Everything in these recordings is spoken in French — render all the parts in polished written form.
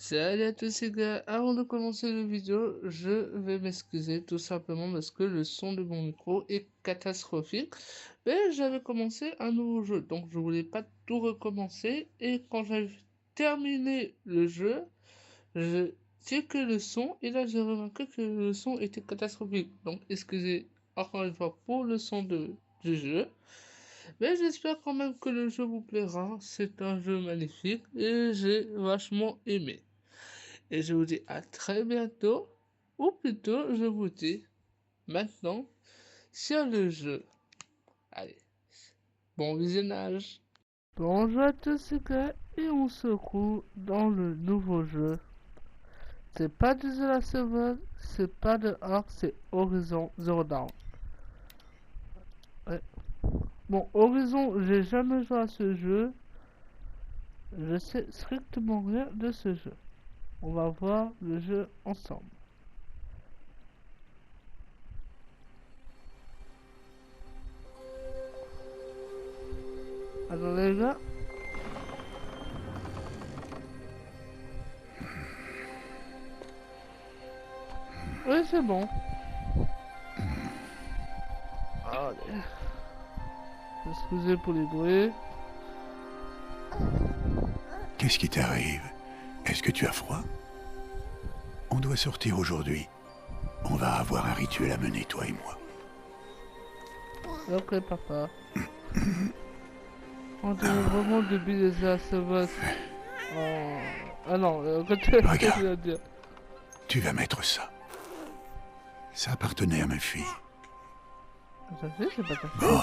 Salut à tous les gars, avant de commencer la vidéo, je vais m'excuser tout simplement parce que le son de mon micro est catastrophique. Mais j'avais commencé un nouveau jeu, donc je voulais pas tout recommencer. Et quand j'avais terminé le jeu, je sais que le son, et là j'ai remarqué que le son était catastrophique. Donc excusez encore une fois pour le son du jeu. Mais j'espère quand même que le jeu vous plaira. C'est un jeu magnifique et j'ai vachement aimé. Et je vous dis à très bientôt, ou plutôt je vous dis maintenant sur le jeu. Allez, bon visionnage. Bonjour à tous les gars, et on se retrouve dans le nouveau jeu. C'est pas du The Last of Us, c'est pas de Ark, c'est Horizon Zero Dawn. Ouais. Bon, Horizon, j'ai jamais joué à ce jeu. Je sais strictement rien de ce jeu. On va voir le jeu ensemble. Alors les gars, oui c'est bon. Allez. Excusez pour les bruits. Qu'est-ce qui t'arrive? Est-ce que tu as froid? On doit sortir aujourd'hui. On va avoir un rituel à mener, toi et moi. Ok papa. On dirait vraiment de les As. Oh. Ah non, Regarde, à dire. tu vas mettre ça. Ça appartenait à ma fille. Ça fait, c'est pas ta fille. Oh.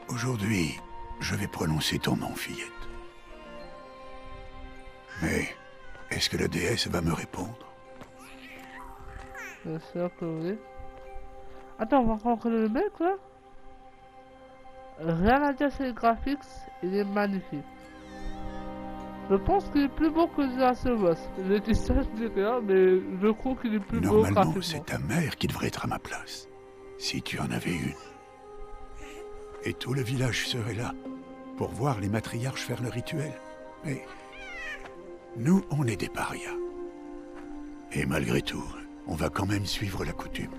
Aujourd'hui, je vais prononcer ton nom, fillette. Mais, est-ce que la déesse va me répondre? Bien sûr que oui. Attends, on va rencontrer le mec là. Rien à dire sur les graphiques, il est magnifique. Je pense qu'il est plus beau que The Last of Us. Je dis ça, je dis rien, mais je crois qu'il est plus beau Normalement, graphiquement. c'est ta mère qui devrait être à ma place. Si tu en avais une. Et tout le village serait là, pour voir les matriarches faire le rituel. Mais nous, on est des parias. Et malgré tout, on va quand même suivre la coutume.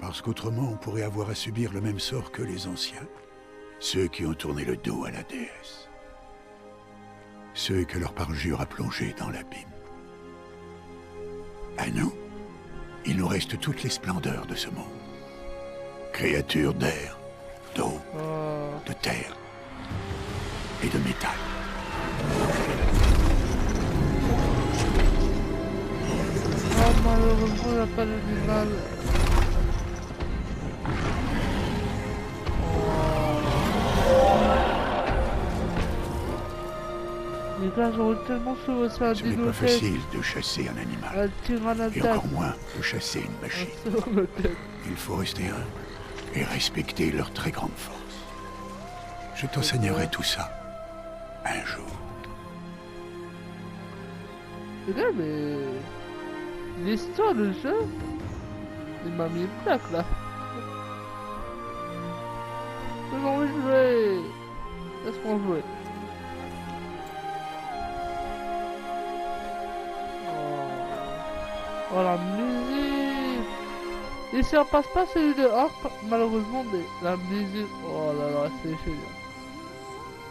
Parce qu'autrement, on pourrait avoir à subir le même sort que les anciens. Ceux qui ont tourné le dos à la déesse. Ceux que leur parjure a plongés dans l'abîme. À nous, il nous reste toutes les splendeurs de ce monde. Créatures d'air, d'eau, de terre et de métal. Oh, malheureusement, il n'y a pas d'animal. Les gars, j'aurais tellement sauvé ça. Ce n'est pas facile de chasser un animal. Et encore moins de chasser une machine. Il faut rester humble et respecter leur très grande force. Je t'enseignerai tout ça un jour. Les gars, mais l'histoire du jeu, il m'a mis une plaque là. J'ai envie de jouer. Laisse-moi jouer. Oh la musique. Ici on passe pas celui de Ark malheureusement, mais la musique, oh là là, c'est génial.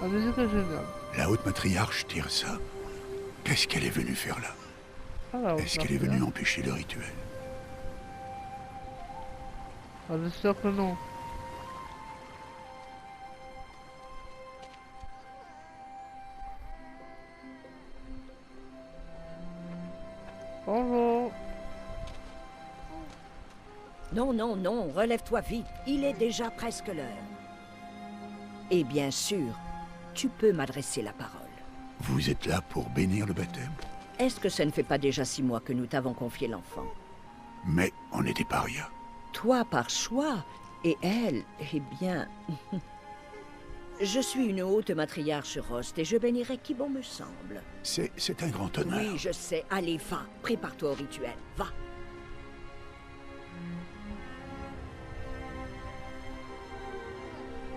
La musique est géniale. La haute matriarche Tirsa, qu'est-ce qu'elle est venue faire là? Ah, Est-ce qu'elle est venue empêcher le rituel? Ah, j'espère que non. Bonjour. Non, non, non, relève-toi vite. Il est déjà presque l'heure. Et bien sûr, tu peux m'adresser la parole. Vous êtes là pour bénir le baptême? Est-ce que ça ne fait pas déjà 6 mois que nous t'avons confié l'enfant? Mais on est des parias. Toi par choix, et elle, eh bien... Je suis une haute matriarche Rost et je bénirai qui bon me semble. C'est un grand honneur. Oui, je sais. Allez, va. Prépare-toi au rituel. Va.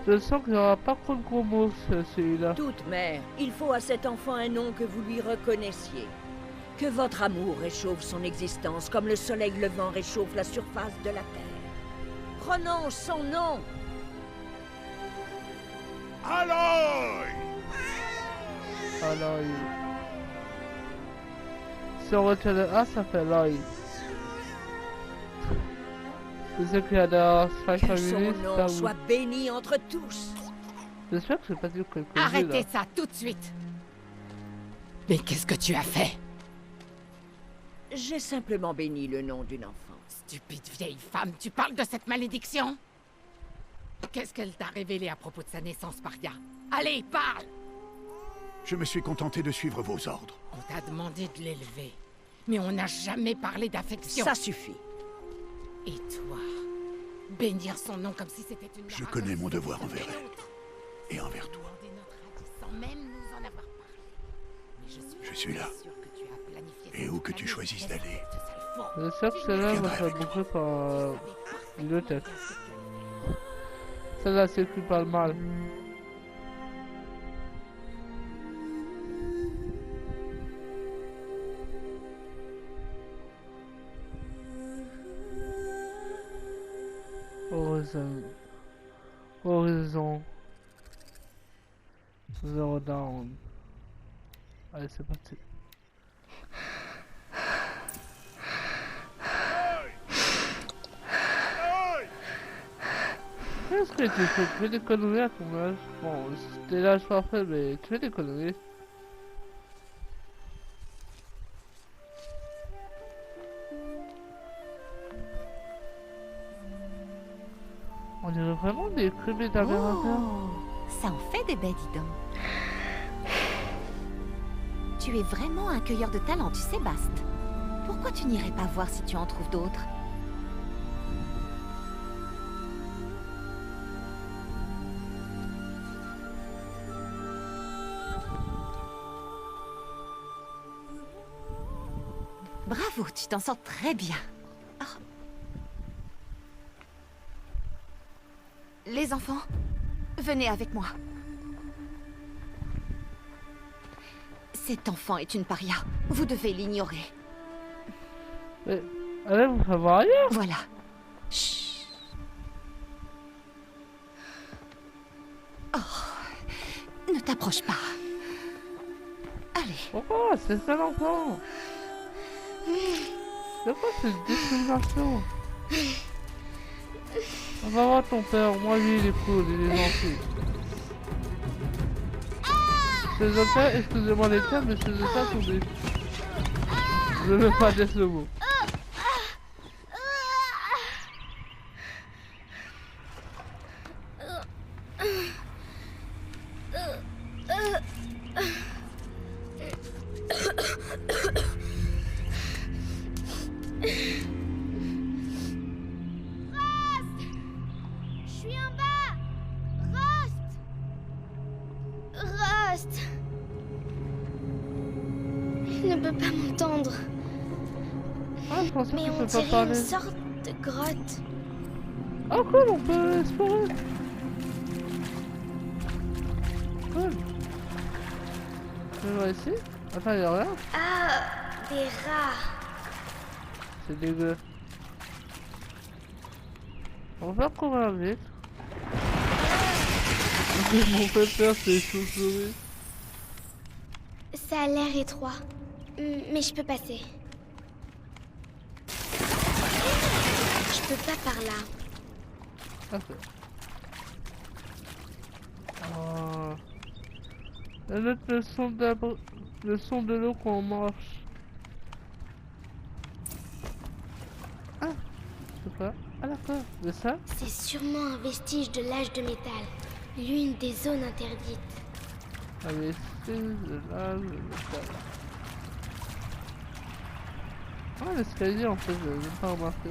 Je sens qu'il n'y aura pas trop de gros mots celui-là. Toute mère, il faut à cet enfant un nom que vous lui reconnaissiez. Que votre amour réchauffe son existence comme le soleil levant réchauffe la surface de la terre. Prononce son nom. Aloy! Aloy. Si on retient le A, ça fait Aloy. C'est ce qu'il y a dans Spy Que Family, son nom ça soit béni entre tous. J'espère que j'ai pas dit quelque chose. Arrêtez là. ça tout de suite. Mais qu'est-ce que tu as fait? J'ai simplement béni le nom d'une enfant. Stupide vieille femme, tu parles de cette malédiction? Qu'est-ce qu'elle t'a révélé à propos de sa naissance, Paria? Allez, parle! Je me suis contenté de suivre vos ordres. On t'a demandé de l'élever, mais on n'a jamais parlé d'affection. Ça suffit. Et toi, bénir son nom comme si c'était une... Je connais mon devoir envers elle. Et envers toi. Sans même nous en avoir parlé. Mais Je suis là. sûre que tu as planifié Et où que tu choisisses d'aller. J'espère que celle-là va viendrai faire avec bouffer par une tête. Celle-là s'écrit pas le mal. Horizon. Horizon. Zero down. Allez, c'est parti. Qu'est-ce que tu fais? Tu fais des conneries à ton âge? Bon, c'était l'âge parfait, mais tu fais des conneries. On dirait vraiment des crébés d'Américains. Ça en fait des bêtes, dis donc. Tu es vraiment un cueilleur de talent, tu sais, Bast. Pourquoi tu n'irais pas voir si tu en trouves d'autres? Bravo, tu t'en sors très bien. Oh. Les enfants, venez avec moi. Cet enfant est une paria. Vous devez l'ignorer. Mais, allez vous faire voir ailleurs. Voilà. Chut. Oh. Ne t'approche pas. Allez. Pourquoi? C'est ça l'enfant. C'est quoi cette discrimination? On va voir ton père, moi lui il est cool, il est gentil. Ces enfants, excusez-moi les termes, mais ces enfants sont des... Je ne veux pas dire ce mot. Il ne peut pas m'entendre. Ah, je pensais Mais que tu on peux pas dirait parler. une sorte de grotte. Ah cool, on peut explorer. Cool. Je vais voir ici. Attends, y'a rien. Ah, des rats. C'est dégueu. On va courir vite. Mon fait peur, c'est les chauves-souris. Ça a l'air étroit. Mais je peux passer. Je peux pas par là. Ok. La note le son de l'eau quand on marche. Ah, je sais pas. Ah d'accord, c'est ça? C'est sûrement un vestige de l'âge de métal. L'une des zones interdites. Ah mais c'est de là, le métal. Ah l'escalier en fait, j'avais même pas remarqué.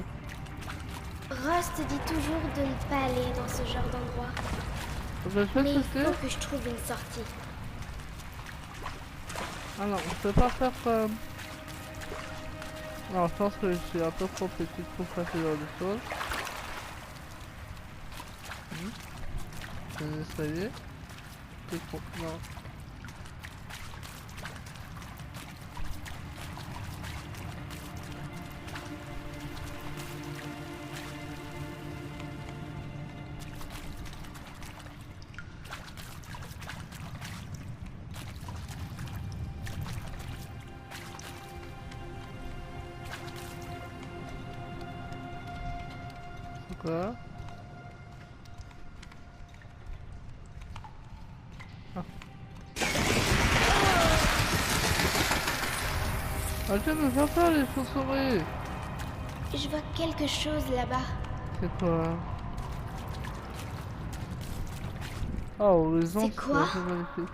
Rust dit toujours de ne pas aller dans ce genre d'endroit. Je peux Mais il sauter? faut que je trouve une sortie. Ah non, je peux pas faire comme... Non, je pense que je suis un peu trop petite pour faire ce genre de choses. C'est un escalier. C'est trop... Non. C'est quoi? Arrêtez de me faire peur les chauves-souris. Je vois quelque chose là-bas. C'est quoi? Ah, au horizon, C'est quoi? c'est magnifique.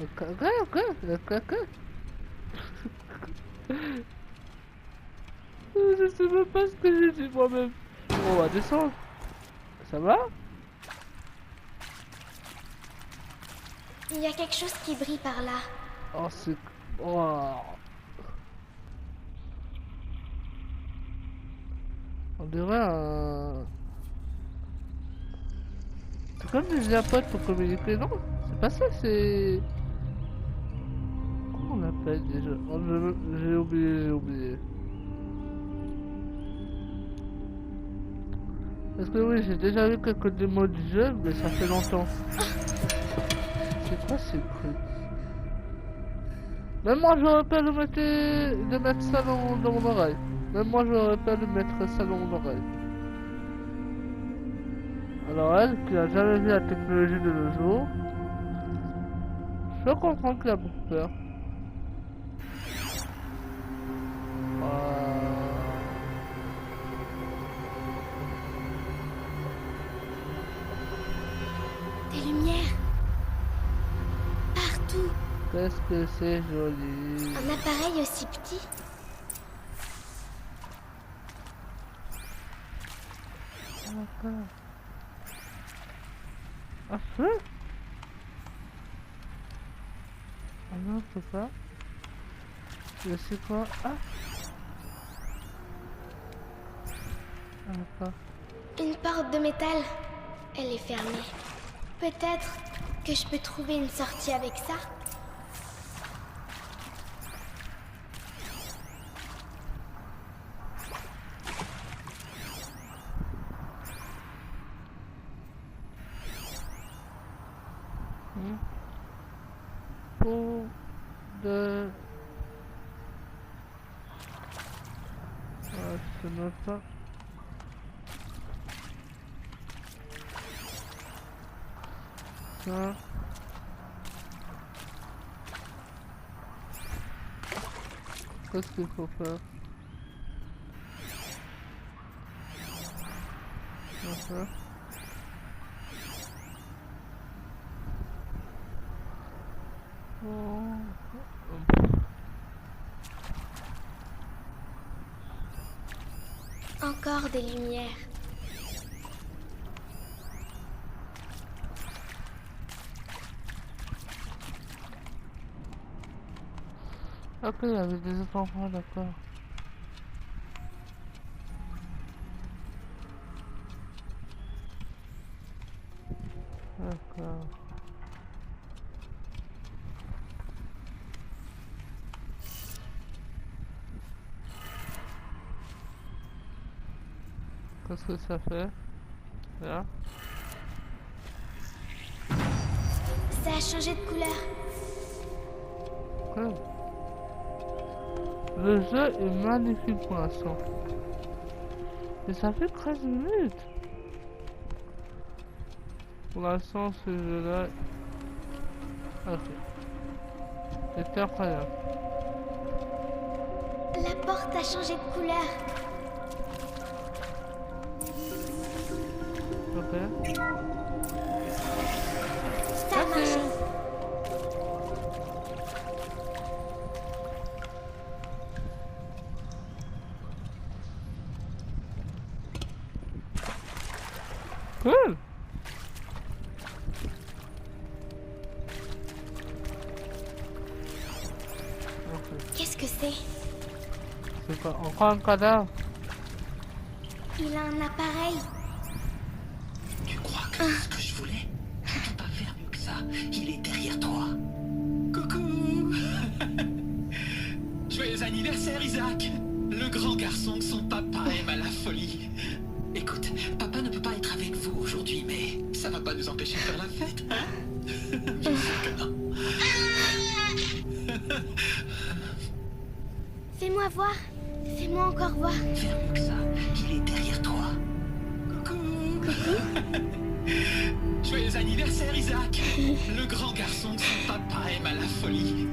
Un cadavre. Je sais même pas ce que j'ai dit moi-même. On va descendre. Ça va? Il y a quelque chose qui brille par là. Oh, c'est... Oh. On dirait un... C'est comme des AirPods pour communiquer, non? C'est pas ça, c'est... Comment on l'appelle déjà? Oh, j'ai oublié. Parce que oui, j'ai déjà vu quelques démos du jeu, mais ça fait longtemps. C'est quoi ces trucs? Même moi j'aurais pas de mettre ça dans mon oreille. Même moi j'aurais pas de mettre ça dans mon oreille. Alors elle, qui a jamais vu la technologie de nos jours, je peux comprendre qu'elle a beaucoup peur. Des lumières. Partout. Qu'est-ce que c'est joli. Un appareil aussi petit. D'accord. Ah, feu? Ah non, c'est pas. Je sais quoi? Ah! Ah, d'accord. Une porte de métal. Elle est fermée. Peut-être que je peux trouver une sortie avec ça. Pour de... Ah, je ne sais pas. Ça. Qu'est-ce qu'il faut faire? D'accord. Encore des lumières. Ok, il y avait des autres enfants, d'accord. D'accord. Qu'est-ce que ça fait? Là. Ça a changé de couleur. Quoi? Le jeu est magnifique pour l'instant. Et ça fait 13 minutes. Pour l'instant, ce jeu-là... Ok. C'est incroyable. La porte a changé de couleur. Ok. Ça a marché. Cool. Qu'est-ce que c'est? C'est quoi? Encore un cadavre? Il a un appareil. C'est ce que je voulais. Tu peux pas faire mieux que ça. Il est derrière toi. Coucou. Joyeux anniversaire, Isaac. Le grand garçon que son papa aime à la folie. Écoute, papa ne peut pas être avec vous aujourd'hui, mais ça va pas nous empêcher de faire la fête, hein? Je sais que non. Fais-moi voir. Fais-moi encore voir. Faire mieux que ça. Il est derrière toi. Coucou. Joyeux anniversaire, Isaac. Le grand garçon que son papa aime à la folie.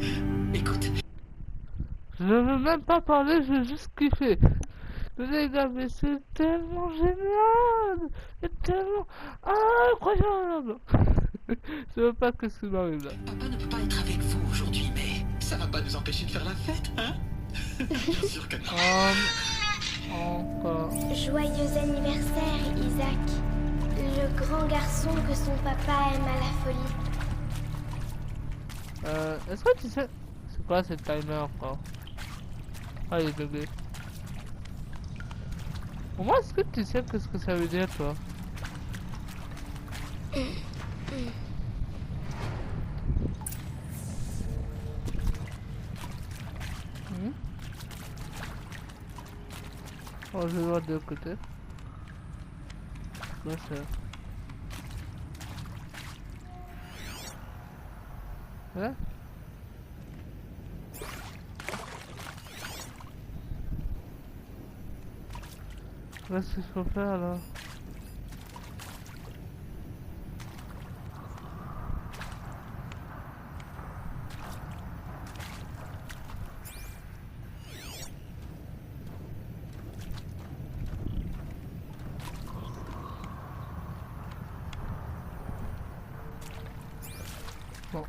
Écoute. Je veux même pas parler, je veux juste kiffer. Les gars, mais c'est tellement génial. C'est tellement incroyable. Je sais même pas ce qui m'arrive là. Papa ne peut pas être avec vous aujourd'hui, mais ça va pas nous empêcher de faire la fête, hein? Bien sûr que non. Encore. Joyeux anniversaire, Isaac. Le grand garçon que son papa aime à la folie. Est-ce que tu sais... C'est quoi ce timer encore? Ah, il est bugué. Au moins, est-ce que tu sais qu'est-ce que ça veut dire, toi? Oh, je vais voir de l'autre côté. Quoi ça? Hein? Qu'est-ce qu'il faut faire là? Bon.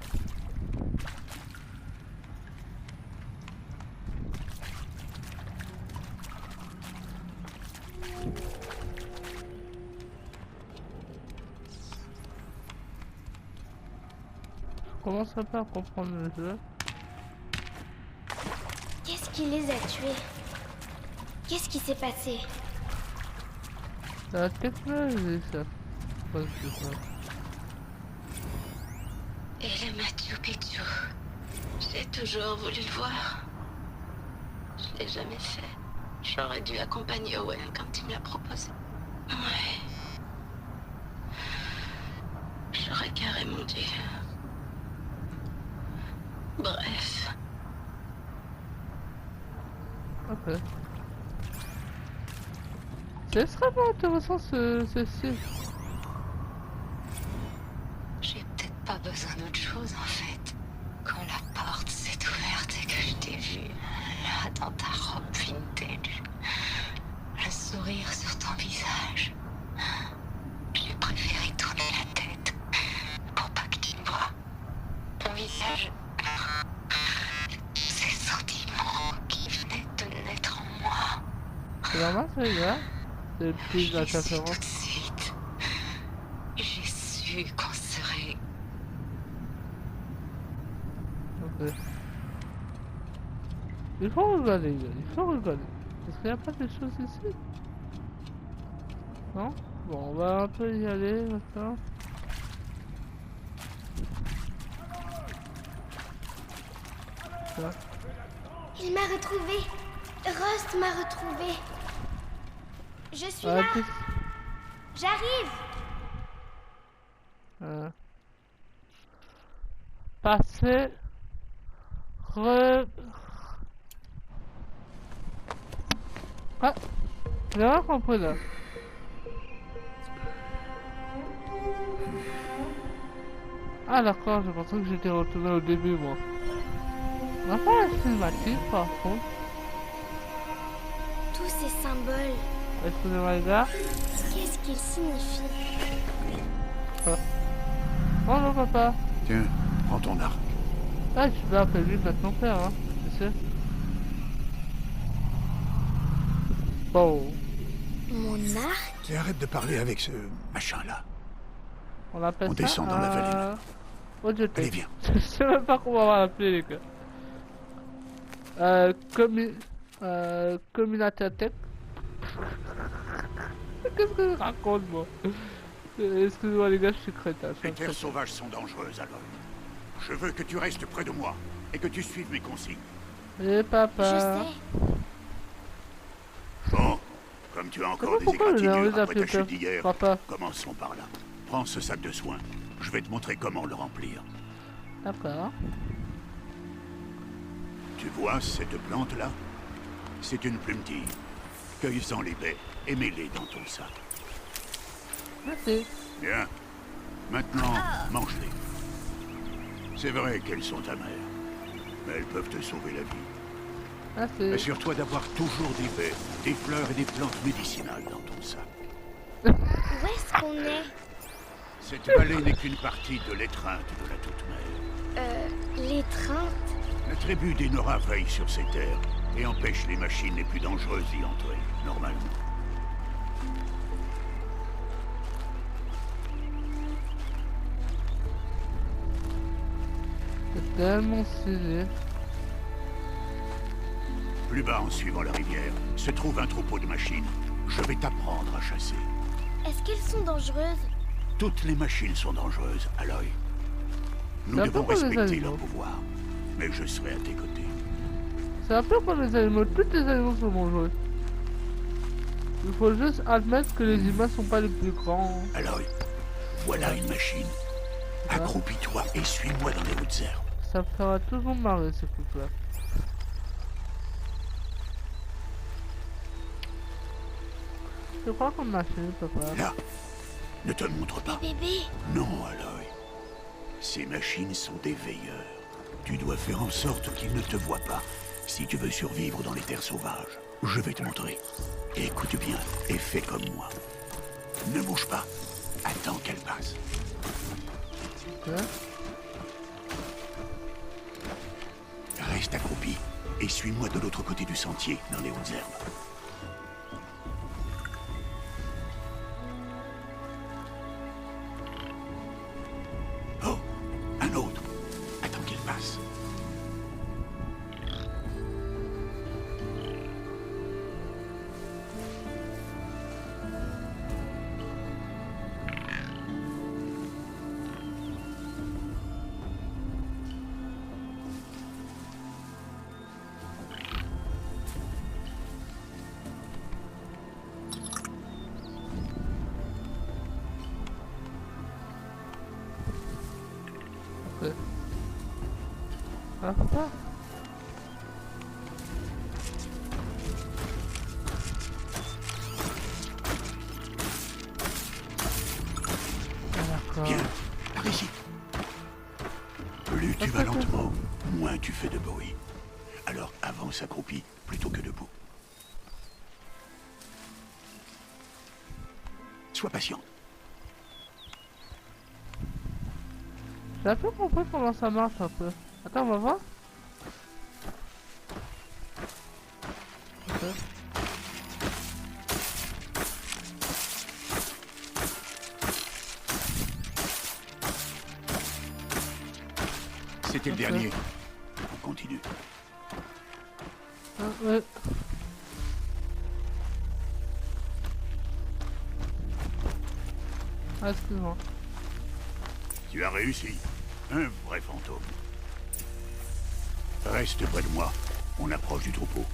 Je commence un peu à comprendre le jeu. Qu'est-ce qui les a tués? Qu'est-ce qui s'est passé? La technologie, ça. Pas que ça. Et le Machu Picchu. J'ai toujours voulu le voir. Je l'ai jamais fait. J'aurais dû accompagner Owen quand il me l'a proposé. Ouais. J'aurais carrément dû. Bref. Ok. C'est extrêmement intéressant ce style. J'ai peut-être pas besoin d'autre chose en fait. Quand la porte s'est ouverte et que je t'ai vu, là dans ta robe vintage, le sourire sur ton visage, j'ai préféré tourner la tête pour pas que tu me vois. Ton visage, ces sentiments qui venaient de naître en moi. C'est normal ça, les gars? C'est plus Je l'ai su tout d'interférence. de suite. J'ai su qu'on serait... Ok. Il faut regarder, les gars. Il faut regarder. Est-ce qu'il n'y a pas de choses ici? Non? Bon, on va un peu y aller maintenant. Ça. Il m'a retrouvé. Rust m'a retrouvé. Je suis Ah, là. plus- J'arrive. Passer. Ah, j'ai rien compris là. Ah d'accord, je pensais que j'étais retourné au début moi. On n'a pas la cinématique par contre. Tous ces symboles, Excusez-moi les gars. qu'est-ce qu'ils signifient? Bonjour papa. Tiens, prends ton arc. Ah, je vais appeler lui maintenant père, hein, tu sais. Bon, Mon arc? Et arrête de parler avec ce machin-là. on appelle On ça descend dans la vallée. Audiotape. Allez, viens. Je sais même pas comment on va l'appeler les gars. Communautaire tech. Qu'est-ce que je raconte moi? Excusez-moi les gars, je suis crétin. Les terres sauvages sont dangereuses, alors. Je veux que tu restes près de moi et que tu suives mes consignes. Et papa. Je sais. Bon, comme tu as encore des Pourquoi j'ai envie égratignures après ta d'appeler chute d'hier, papa? commençons par là. Prends ce sac de soins. Je vais te montrer comment le remplir. D'accord. Tu vois cette plante-là? C'est une plumetille. Cueille-en les baies et mets-les dans ton sac. Merci. Bien. Maintenant, mange-les. C'est vrai qu'elles sont amères, mais elles peuvent te sauver la vie. Merci. Assure-toi d'avoir toujours des baies, des fleurs et des plantes médicinales dans ton sac. Où est-ce qu'on est? Cette vallée n'est qu'une partie de l'étreinte de la Toute-Mère. L'étreinte? La tribu des Nora veille sur ces terres et empêche les machines les plus dangereuses d'y entrer, normalement. C'est tellement stylé. Plus bas, en suivant la rivière, se trouve un troupeau de machines. Je vais t'apprendre à chasser. Est-ce qu'elles sont dangereuses? Toutes les machines sont dangereuses, Aloy. Nous C'est un devons peu comme les respecter animaux. leur pouvoir. Mais je serai à tes côtés. C'est un peu comme les animaux. Tous les animaux sont dangereux. Il faut juste admettre que les humains sont pas les plus grands. Aloy, voilà une machine. Accroupis-toi et suis-moi dans les hautes herbes. Ça me fera toujours marrer ce truc-là. Je crois qu'on a fini, papa. Là, ne te montre pas. Bébé, Non, Aloy. Ces machines sont des veilleurs. Tu dois faire en sorte qu'ils ne te voient pas si tu veux survivre dans les terres sauvages. Je vais te montrer. Écoute bien et fais comme moi. Ne bouge pas. Attends qu'elle passe. Ok. Reste accroupi et suis-moi de l'autre côté du sentier, dans les hautes herbes. Oh, un autre. Attends qu'il passe. Ok. Ah, papa. D'accord. Bien, par ici. Plus tu vas lentement, moins tu fais de bruit. Alors avance accroupi plutôt que debout. Sois patient. J'ai un peu compris comment ça marche un peu. Attends, on va voir. Ok. C'était le Ok. dernier. On continue. Ah, ouais. Ah, excuse-moi. Tu as réussi. Un vrai fantôme. Reste près de moi. On approche du troupeau.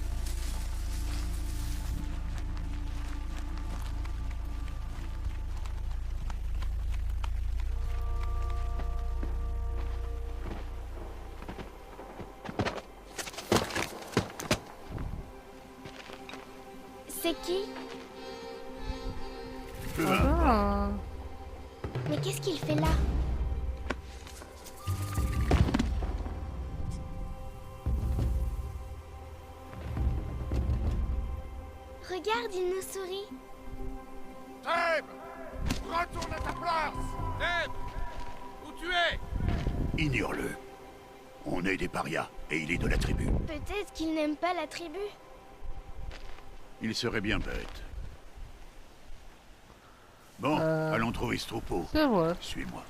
c'est qui? Peu importe. Ah, Mais qu'est-ce qu'il fait là? Regarde, il nous sourit. Thèbes! Retourne à ta place! Thèbes! Où tu es? Ignore-le. On est des parias et il est de la tribu. Peut-être qu'il n'aime pas la tribu. Il serait bien bête. Bon, allons trouver ce troupeau. c'est vrai. Suis-moi.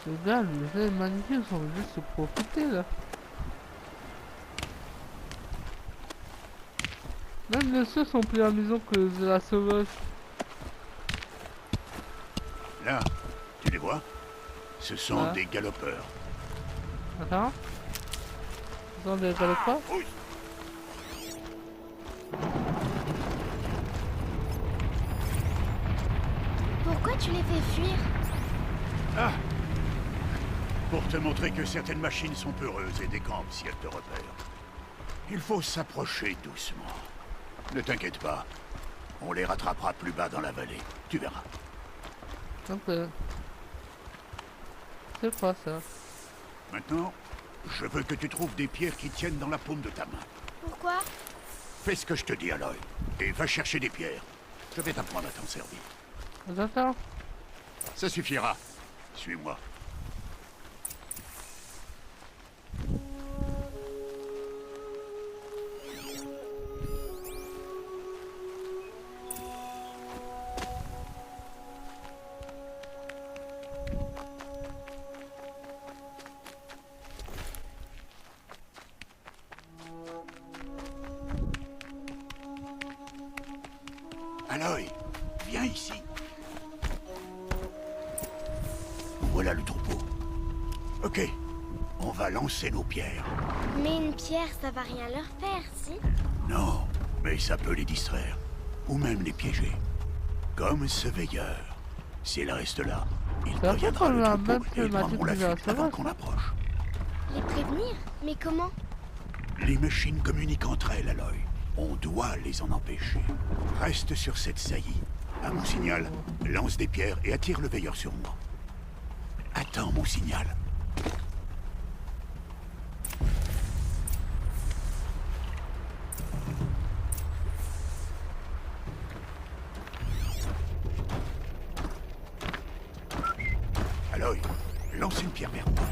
Les gars, les magnifiques sont juste se profiter là. Même les ceux sont plus amusants que la sauvage. Là, tu les vois? Ce sont Ah. des galopeurs. Attends. Ils ont des galopeurs? Pousse! Pourquoi tu les fais fuir? Ah! Pour te montrer que certaines machines sont peureuses et décampent si elles te repèrent. Il faut s'approcher doucement. Ne t'inquiète pas. On les rattrapera plus bas dans la vallée. Tu verras. Ok. C'est quoi ça? Maintenant, je veux que tu trouves des pierres qui tiennent dans la paume de ta main. Pourquoi? Fais ce que je te dis, Aloy. Et va chercher des pierres. Je vais t'apprendre à t'en servir. Attends. Ça suffira. Suis-moi. Aloy, viens ici. Voilà le troupeau. Ok, on va lancer nos pierres. Mais une pierre, ça va rien leur faire, si? Non, mais ça peut les distraire. Ou même les piéger. Comme ce veilleur. S'il reste là, il C'est un peu préviendra comme le la troupeau même et ils prendront thématique la du Last fuite of avant Us, qu'on non? approche. Les prévenir? Mais comment? Les machines communiquent entre elles, Aloy. On doit les en empêcher. Reste sur cette saillie. À mon signal, lance des pierres et attire le veilleur sur moi. Attends mon signal. Aloy, lance une pierre vers moi.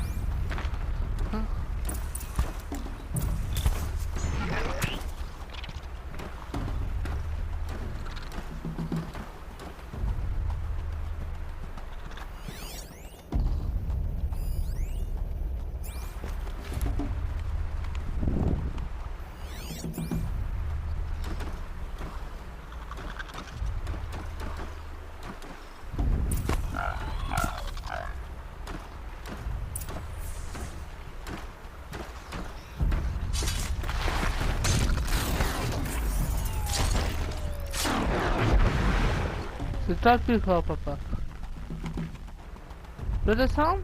C'est toi le plus fort, papa. Je descends?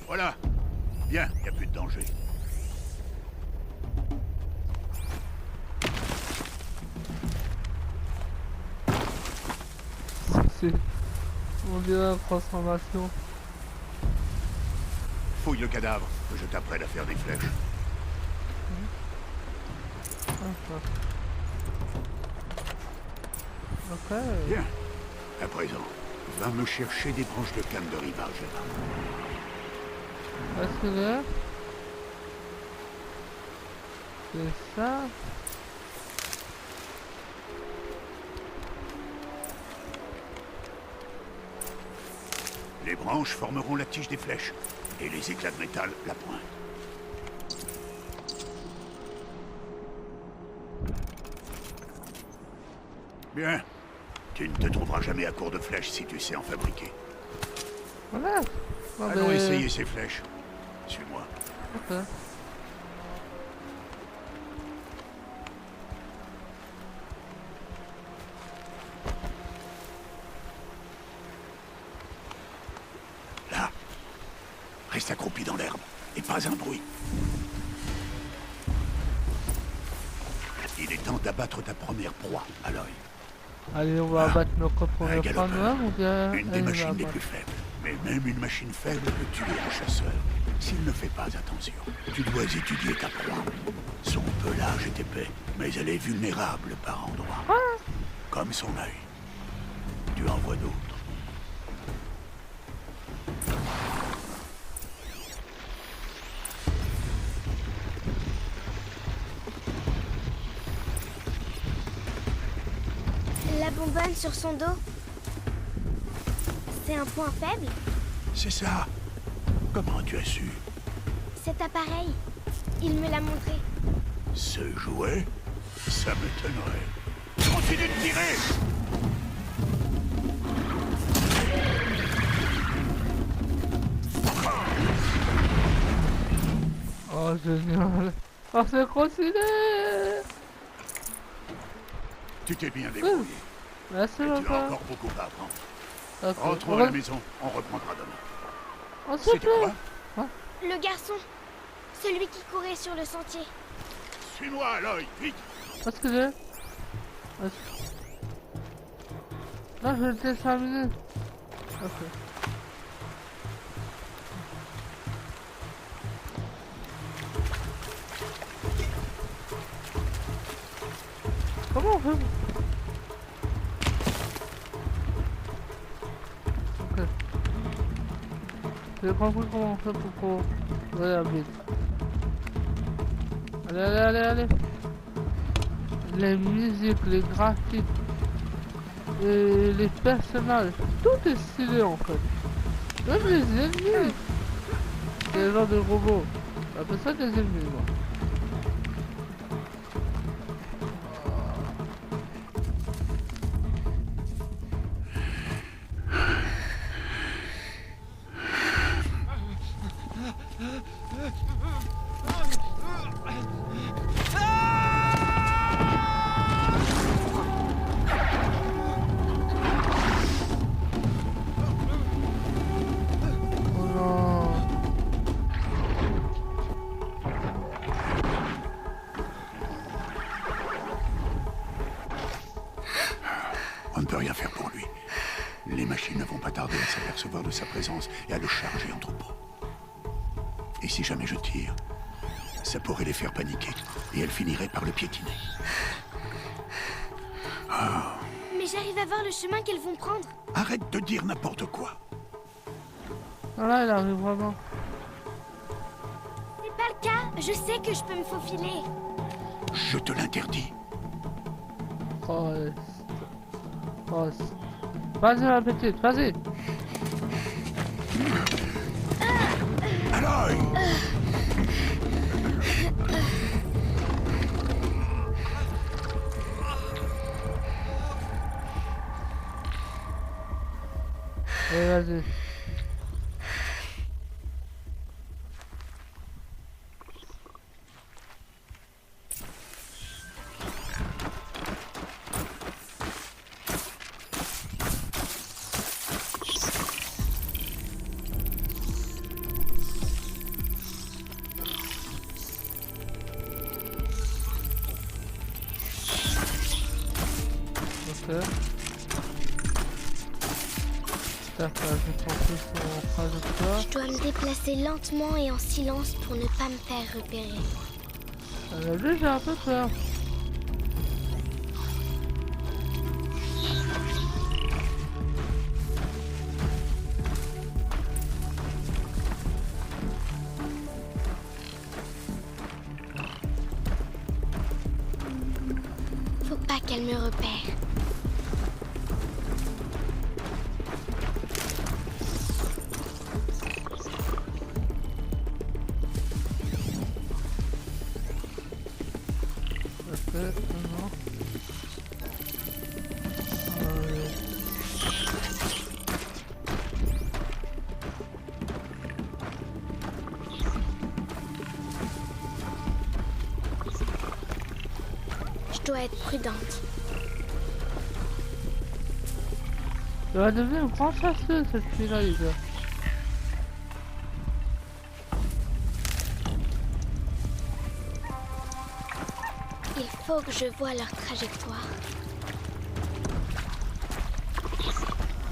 Voilà. Bien, il n'y a plus de danger. C'est... On dirait une transformation. Fouille le cadavre, que je t'apprenne à faire des flèches. Ok. Bien. À présent, va me chercher des branches de canne de rivage. Est-ce que c'est ça? Les branches formeront la tige des flèches, et les éclats de métal la pointe. Bien. Tu ne te trouveras jamais à court de flèches si tu sais en fabriquer. Voilà. Bon, Allons ben, essayer ces flèches. Suis-moi. Ok. Là. Reste accroupi dans l'herbe, et pas un bruit. Il est temps d'abattre ta première proie, Aloy. Allez, on va abattre nos premiers Un galopeur. noirs ou bien... Une des elle va machines les abattre. plus faibles. Mais même une machine faible peut tuer un chasseur. S'il ne fait pas attention, tu dois étudier ta proie. Son pelage est épais, mais elle est vulnérable par endroits. Comme son œil. Tu en vois d'autres. La bonbonne sur son dos. C'est un point faible? C'est ça. Comment tu as su? Cet appareil. Il me l'a montré. Ce jouet? Ça m'étonnerait. Continue de tirer! génial. Oh, c'est trop stylé. Tu t'es bien débrouillé. Merci, Et tu as papa. encore beaucoup à apprendre. Ok, Rentrons à la maison, on reprendra demain. Oh, s'il te C'était plaît. quoi? Le garçon. Celui qui courait sur le sentier. Suis-moi, Aloy, vite. Parce que j'ai... Là, je vais le terminer. Ok. Comment on fait? Ok. J'ai compris comment on fait pour aller vite. Allez, allez, allez, allez. Les musiques, les graphiques, et les personnages, tout est stylé en fait. Même les ennemis. C'est le genre de robots. J'appelle ça des ennemis, moi. On ne peut rien faire pour lui. Les machines ne vont pas tarder à s'apercevoir de sa présence et à le charger en troupeau. Et si jamais je tire, ça pourrait les faire paniquer et elles finiraient par le piétiner. Mais j'arrive à voir le chemin qu'elles vont prendre. Arrête de dire n'importe quoi. Voilà, il arrive vraiment. C'est pas le cas. Je sais que je peux me faufiler. Je te l'interdis. Oh, oh, vas-y ma petite, vas-y. Aloy! Allez, vas-y. Ok. D'accord, je pense que son trajectoire. Je dois me déplacer lentement et en silence pour ne pas me faire repérer. Lui, j'ai un peu peur. Faut pas qu'elle me repère. Non. Je dois être prudente. Elle va devenir une grande chasseuse cette fille-là, les gars. Il faut que je voie leur trajectoire.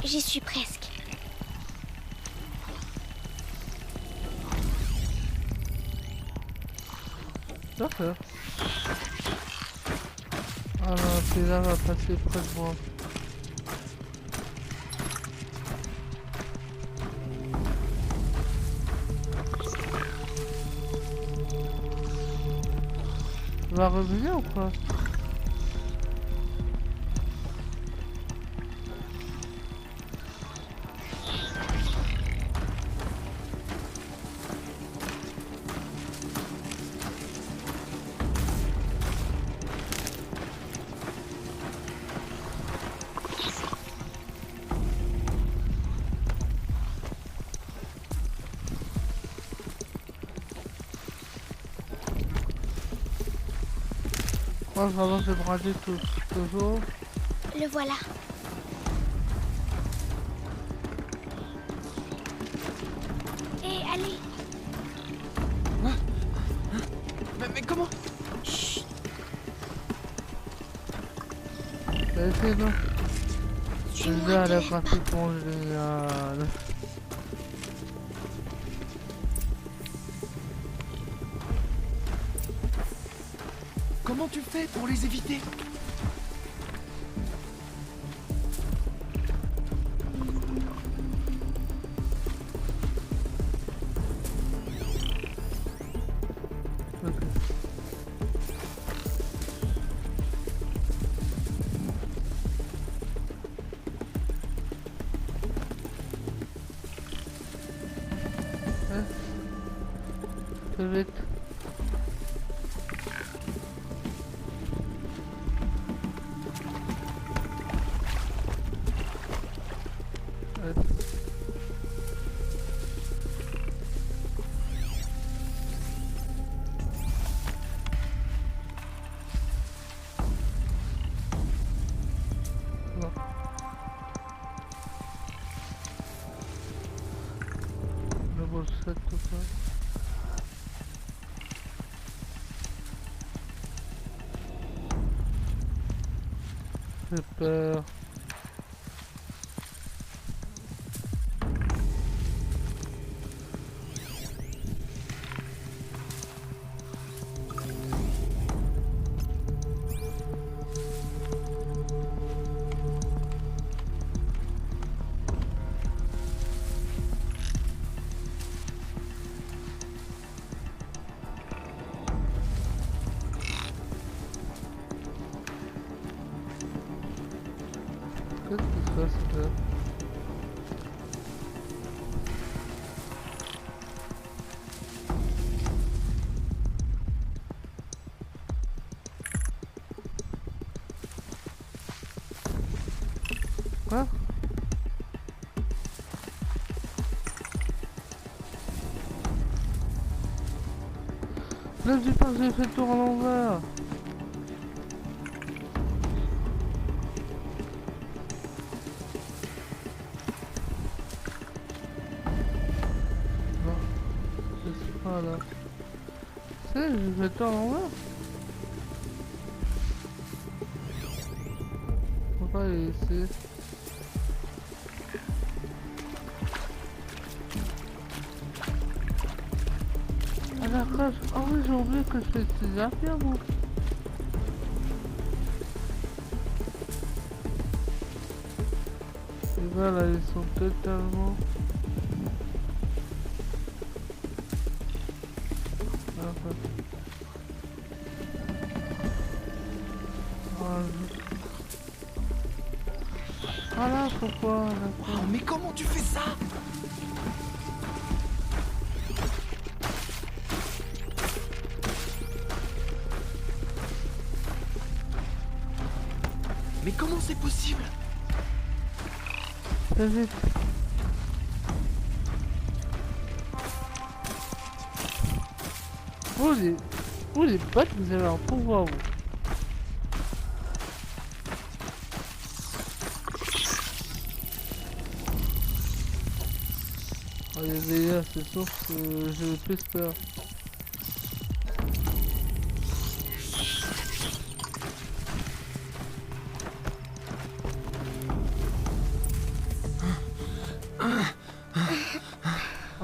J'y suis presque. D'accord. Ah non, celui-là va passer près de moi. Il va revenir ou quoi? Moi, vraiment, j'ai bradé toujours. Le voilà. Et allez. Mais comment? C'est non. Suis-moi, Déjà, te la lève pas. graphiquement génial. Comment tu fais pour les éviter? Très vite. Le bolset, tout ça. J'ai peur. Qu'est-ce qui se passe là? Quoi? Là, je dis pas que j'ai fait le tour à l'envers. Voilà. C'est, je vais tout à l'envers. On va aller ici. Ah d'accord, ah oui j'ai oublié que je fais ces affaires moi. Et voilà, ils sont totalement... Voilà pourquoi. Oh, mais comment tu fais ça? Mais comment c'est possible? Très vite. Vous les potes, vous avez un pouvoir vous. Oh, les dégâts, c'est sûr que j'ai le plus peur.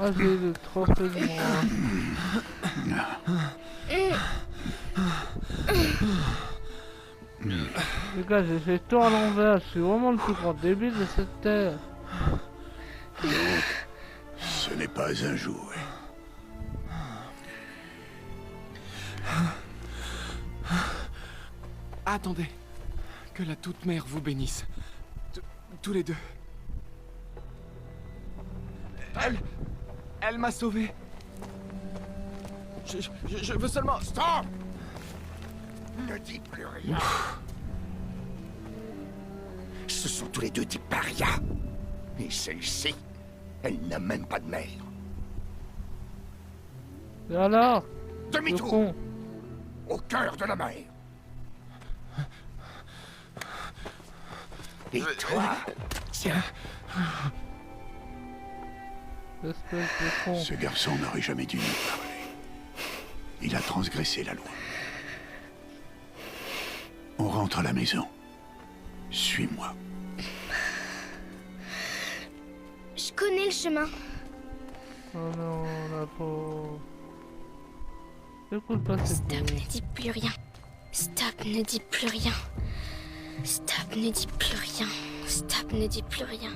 Ah, j'ai eu le trophée de moi. Les gars, j'ai fait tout à l'envers, je suis vraiment le plus grand débile de cette terre. Ce n'est pas un jouet. Attendez. Que la toute mère vous bénisse. Tous les deux. Elle m'a sauvé. Je veux seulement... Stop! Ne dis plus rien. Ce sont tous les deux des parias. Et celle-ci, elle n'a même pas de mère. Et alors? Demi-tour! Au cœur de la mer. Et toi? Tiens. Espèce de con. Ce garçon n'aurait jamais dû nous parler. Il a transgressé la loi. On rentre à la maison. Suis-moi. Je connais le chemin. Oh non, la pauvre. Écoute pas, c'est Stop, beau. ne dis plus rien. Stop, ne dis plus rien. Stop, ne dis plus rien. Stop, ne dis plus rien.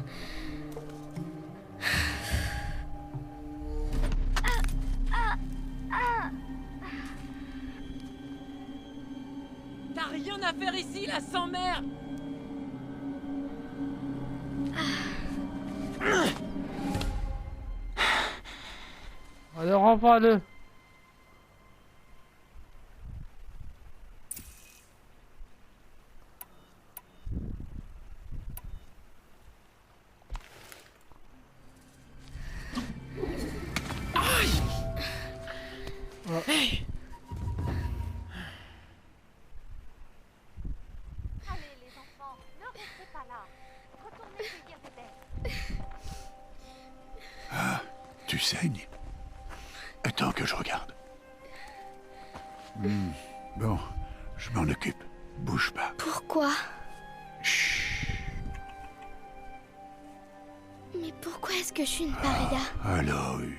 T'as rien à faire ici, la sans-mère. Allez, renvoie-le. Hey. Allez, les enfants, ne restez pas là. Retournez cueillir des baies. Ah, tu saignes? Attends que je regarde. Bon, je m'en occupe. Bouge pas. Pourquoi? Chut. Mais pourquoi est-ce que je suis une paria? Aloy,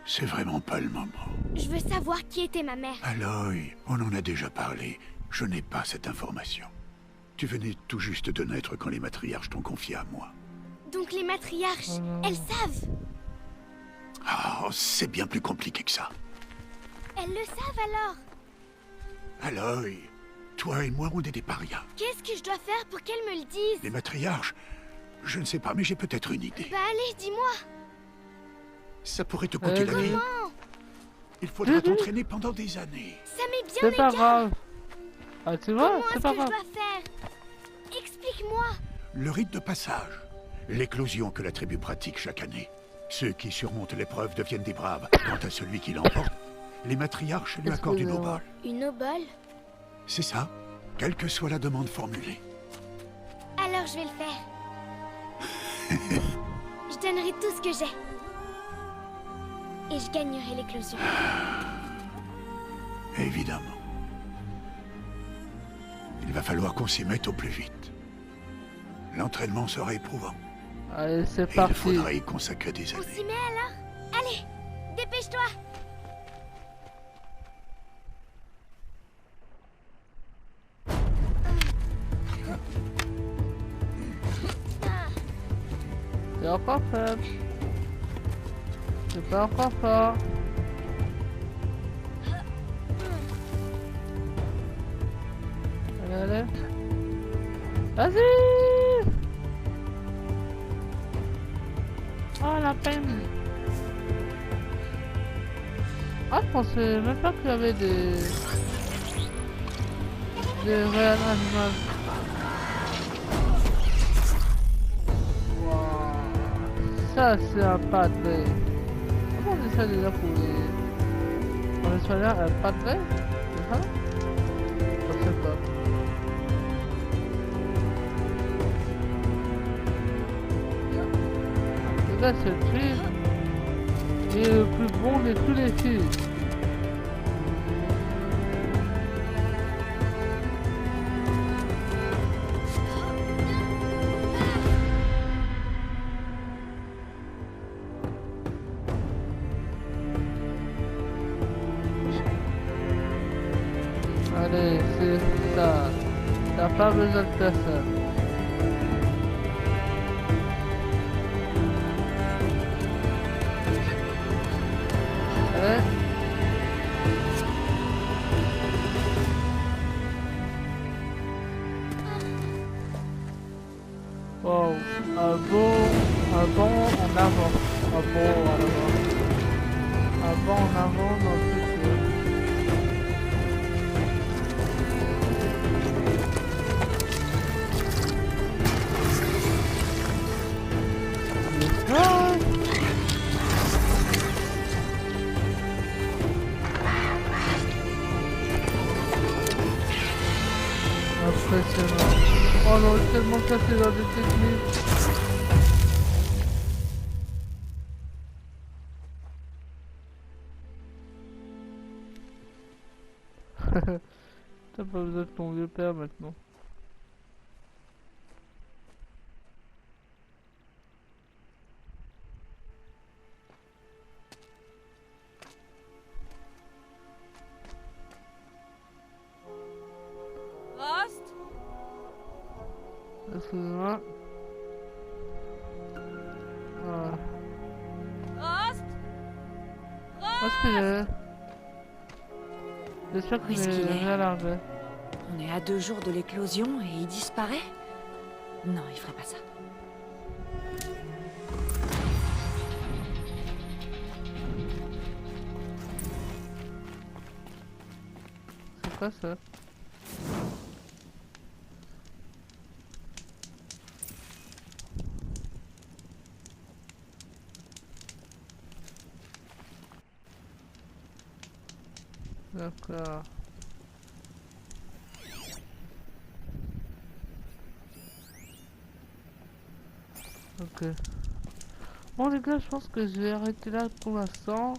c'est vraiment pas le moment. Je veux savoir qui était ma mère. Aloy, on en a déjà parlé. Je n'ai pas cette information. Tu venais tout juste de naître quand les matriarches t'ont confié à moi. Donc les matriarches, elles savent. Ah, c'est bien plus compliqué que ça. Elles le savent alors. Aloy, toi et moi, on est des parias. Qu'est-ce que je dois faire pour qu'elles me le disent? Les matriarches, je ne sais pas, mais j'ai peut-être une idée. Bah allez, dis-moi. Ça pourrait te coûter la vie. Comment? Il faudra t'entraîner pendant des années. Ça m'est bien C'est pas égal. grave. Ah, tu vois, Comment c'est est-ce pas que je grave. dois faire? Explique-moi. Le rite de passage. L'éclosion que la tribu pratique chaque année. Ceux qui surmontent l'épreuve deviennent des braves. Quant à celui qui l'emporte, les matriarches lui accordent une Excusez-moi. obole. Une obole? C'est ça, quelle que soit la demande formulée. Alors je vais le faire. Je donnerai tout ce que j'ai. Et je gagnerai l'éclosion. Évidemment. Il va falloir qu'on s'y mette au plus vite. L'entraînement sera éprouvant. Allez, c'est Et il parti. faudra y consacrer des On années. s'y met alors? Allez, dépêche-toi. C'est encore faible. C'est pas encore fort. Allez, allez. Vas-y! Oh, la peine. Ah, je pensais même pas qu'il y avait des réels animaux. Ça, c'est un padlet. Comment on dit ça déjà pour les... On est sur un padlet? C'est ça? Je sais pas. Le gars, c'est le fils. Il est le plus bon de tous les fils. Allez, c'est ça. T'as pas besoin de personne. Allez. Wow, un bond en avant. Un bond en avant. Un bond en avant dans le futur. Ah! Impressionnant. Oh non. tellement cassé dans des techniques. T'as pas besoin de ton vieux père maintenant. Rost? Excuse-moi. Voilà. Rost? Où est-ce qu'il est? J'espère Où qu'il est-ce qu'il est? à l'arrivée. On est à 2 jours de l'éclosion et il disparaît? Non, il ferait pas ça. C'est quoi ça? D'accord. Ok. Bon les gars, je pense que je vais arrêter là pour l'instant.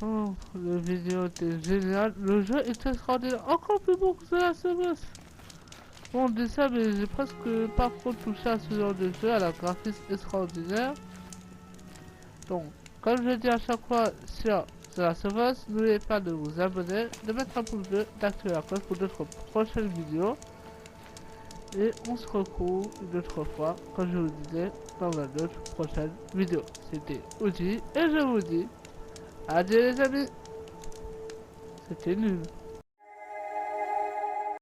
Oh, la vidéo était géniale. Le jeu est extraordinaire. Encore plus beau que The Last of Us. Bon, on dit ça, mais j'ai presque pas trop touché à ce genre de jeu, à la graphisme extraordinaire. Donc, comme je dis à chaque fois sur The Last of Us, n'oubliez pas de vous abonner, de mettre un pouce bleu, d'activer la cloche pour d'autres prochaines vidéos. Et on se retrouve une autre fois, comme je vous disais, dans une autre prochaine vidéo. C'était Uzi, et je vous dis adieu les amis. C'était nul.